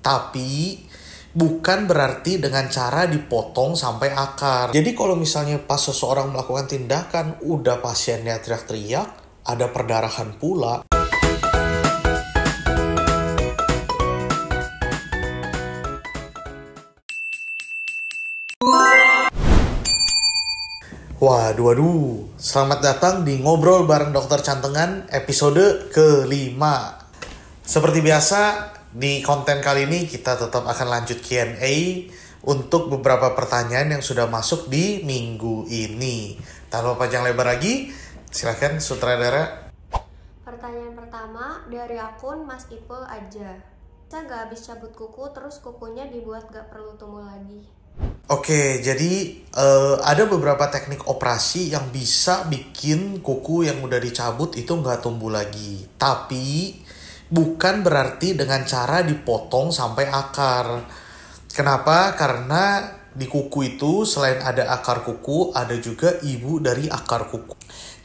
Tapi bukan berarti dengan cara dipotong sampai akar. Jadi kalau misalnya pas seseorang melakukan tindakan, udah pasiennya teriak-teriak, ada perdarahan pula. Waduh. Selamat datang di Ngobrol bareng Dokter Cantengan episode kelima. Seperti biasa, di konten kali ini kita tetap akan lanjut Q&A untuk beberapa pertanyaan yang sudah masuk di minggu ini. Tanpa panjang lebar lagi, silakan sutradara. Pertanyaan pertama dari akun Mas Ipul aja. Saya nggak habis cabut kuku, terus kukunya dibuat nggak perlu tumbuh lagi. Oke, jadi ada beberapa teknik operasi yang bisa bikin kuku yang udah dicabut itu nggak tumbuh lagi. Tapi bukan berarti dengan cara dipotong sampai akar. Kenapa? Karena di kuku itu selain ada akar kuku, ada juga ibu dari akar kuku.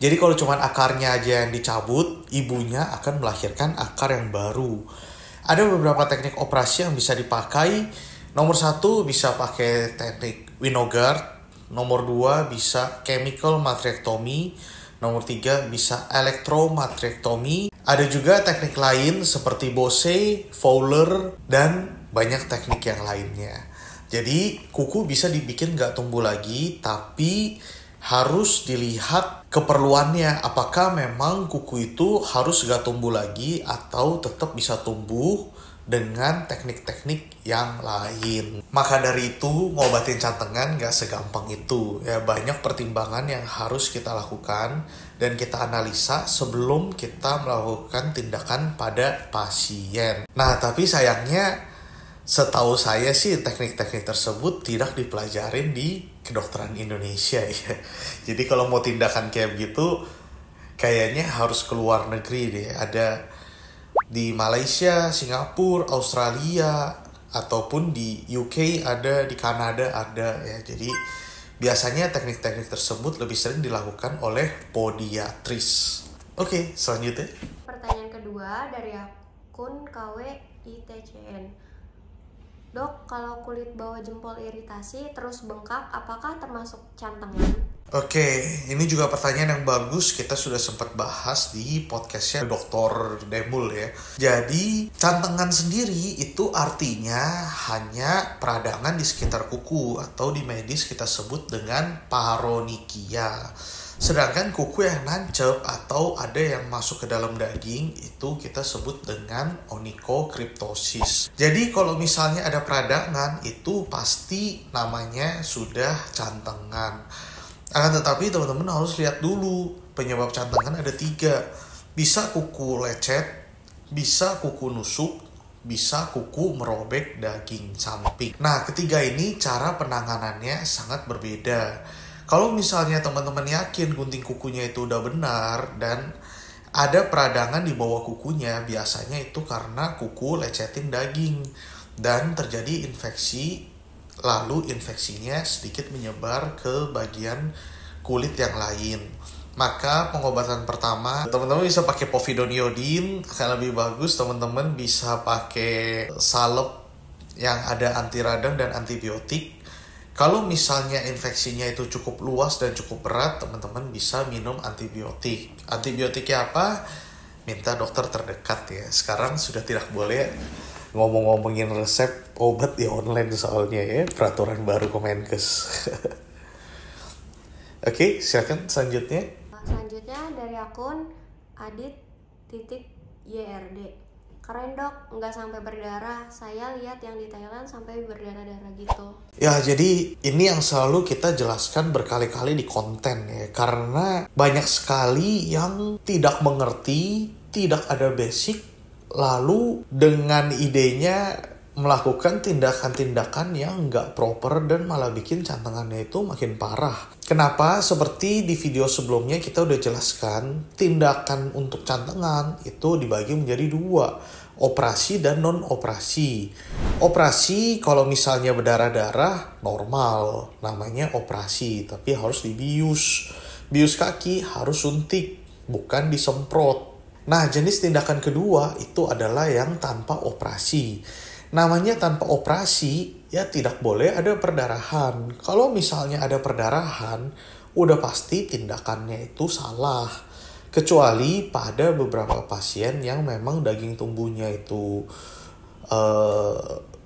Jadi kalau cuma akarnya aja yang dicabut, ibunya akan melahirkan akar yang baru. Ada beberapa teknik operasi yang bisa dipakai. Nomor 1 bisa pakai teknik Winogard. Nomor 2 bisa chemical matriectomy. Nomor 3 bisa elektromatriektomi. Ada juga teknik lain seperti Bose, Fowler, dan banyak teknik yang lainnya. Jadi kuku bisa dibikin gak tumbuh lagi, tapi harus dilihat keperluannya. Apakah memang kuku itu harus gak tumbuh lagi atau tetap bisa tumbuh dengan teknik-teknik yang lain. Maka dari itu, ngobatin cantengan gak segampang itu. Ya, banyak pertimbangan yang harus kita lakukan dan kita analisa sebelum kita melakukan tindakan pada pasien. Nah, tapi sayangnya setahu saya sih teknik-teknik tersebut tidak dipelajarin di kedokteran Indonesia ya. Jadi kalau mau tindakan kayak begitu, kayaknya harus keluar negeri deh. Ada di Malaysia, Singapura, Australia, ataupun di UK ada, di Kanada ada ya. Jadi biasanya teknik-teknik tersebut lebih sering dilakukan oleh podiatris. Oke, selanjutnya. Pertanyaan kedua dari akun KWITCN. Dok, kalau kulit bawah jempol iritasi terus bengkak, apakah termasuk cantengan? Oke, ini juga pertanyaan yang bagus. Kita sudah sempat bahas di podcastnya Dr. Demul ya. Jadi, cantengan sendiri itu artinya hanya peradangan di sekitar kuku atau di medis kita sebut dengan paronychia. Sedangkan kuku yang nancep atau ada yang masuk ke dalam daging itu kita sebut dengan onychocriptosis. Jadi kalau misalnya ada peradangan itu pasti namanya sudah cantengan. Akan tetapi teman-teman harus lihat dulu penyebab cantengan ada 3. Bisa kuku lecet, bisa kuku nusuk, bisa kuku merobek daging samping. Nah, ketiga ini cara penanganannya sangat berbeda. Kalau misalnya teman-teman yakin gunting kukunya itu udah benar dan ada peradangan di bawah kukunya, biasanya itu karena kuku lecetin daging dan terjadi infeksi, lalu infeksinya sedikit menyebar ke bagian kulit yang lain. Maka pengobatan pertama, teman-teman bisa pakai povidone iodine, akan lebih bagus teman-teman bisa pakai salep yang ada anti radang dan antibiotik. Kalau misalnya infeksinya itu cukup luas dan cukup berat, teman-teman bisa minum antibiotik. Antibiotiknya apa? Minta dokter terdekat ya. Sekarang sudah tidak boleh ngomong-ngomongin resep obat di online soalnya ya. Peraturan baru Kemenkes. Oke, silakan selanjutnya. Selanjutnya dari akun adit.yrd. Keren dok, nggak sampai berdarah. Saya lihat yang di Thailand sampai berdarah-darah gitu. Ya, jadi ini yang selalu kita jelaskan berkali-kali di konten ya. Karena banyak sekali yang tidak mengerti, tidak ada basic, lalu dengan idenya melakukan tindakan-tindakan yang nggak proper dan malah bikin cantengannya itu makin parah. Kenapa? Seperti di video sebelumnya kita udah jelaskan, tindakan untuk cantengan itu dibagi menjadi 2. Operasi dan non-operasi. Operasi kalau misalnya berdarah-darah normal, namanya operasi, tapi harus dibius. Bius kaki harus suntik, bukan disemprot. Nah, jenis tindakan kedua itu adalah yang tanpa operasi. Namanya tanpa operasi, ya tidak boleh ada perdarahan. Kalau misalnya ada perdarahan, udah pasti tindakannya itu salah. Kecuali pada beberapa pasien yang memang daging tumbuhnya itu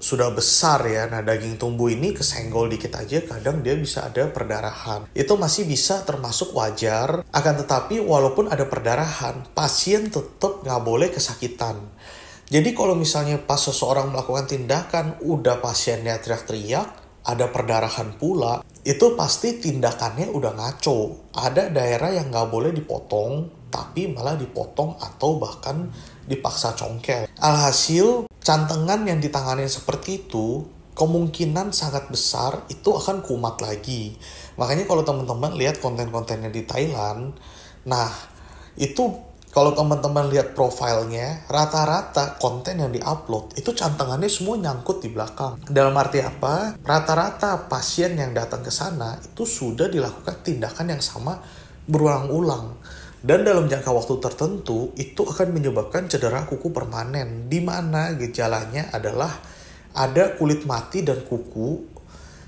sudah besar ya. Nah, daging tumbuh ini kesenggol dikit aja kadang dia bisa ada perdarahan. Itu masih bisa termasuk wajar. Akan tetapi walaupun ada perdarahan, pasien tetap nggak boleh kesakitan. Jadi kalau misalnya pas seseorang melakukan tindakan, udah pasiennya teriak-teriak, ada perdarahan pula, itu pasti tindakannya udah ngaco. Ada daerah yang nggak boleh dipotong, tapi malah dipotong atau bahkan dipaksa congkel. Alhasil, cantengan yang ditangani seperti itu, kemungkinan sangat besar itu akan kumat lagi. Makanya kalau teman-teman lihat konten-kontennya di Thailand, nah itu kalau teman-teman lihat profilnya, rata-rata konten yang diupload itu cantengannya semua nyangkut di belakang. Dalam arti apa? Rata-rata pasien yang datang ke sana itu sudah dilakukan tindakan yang sama berulang-ulang. Dan dalam jangka waktu tertentu itu akan menyebabkan cedera kuku permanen, di mana gejalanya adalah ada kulit mati dan kuku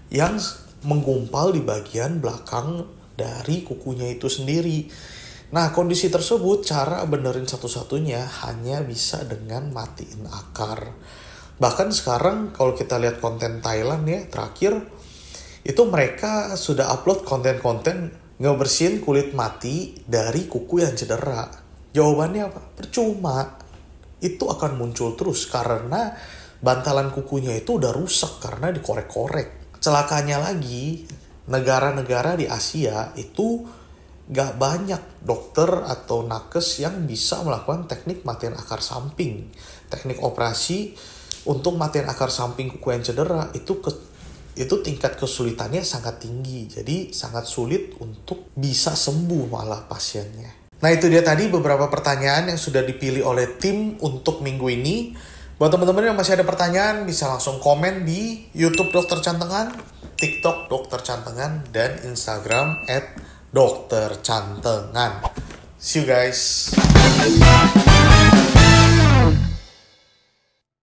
yang menggumpal di bagian belakang dari kukunya itu sendiri. Nah, kondisi tersebut cara benerin satu-satunya hanya bisa dengan matiin akar. Bahkan sekarang kalau kita lihat konten Thailand ya, terakhir itu mereka sudah upload konten-konten ngebersihin kulit mati dari kuku yang cedera. Jawabannya apa? Percuma. Itu akan muncul terus karena bantalan kukunya itu udah rusak karena dikorek-korek. Celakanya lagi, negara-negara di Asia itu gak banyak dokter atau nakes yang bisa melakukan teknik matian akar samping. Teknik operasi untuk matian akar samping kuku yang cedera itu tingkat kesulitannya sangat tinggi. Jadi sangat sulit untuk bisa sembuh malah pasiennya. Nah, itu dia tadi beberapa pertanyaan yang sudah dipilih oleh tim untuk minggu ini. Buat teman-teman yang masih ada pertanyaan, bisa langsung komen di YouTube Dokter Cantengan, TikTok Dokter Cantengan, dan Instagram @doktercantengan. See you guys.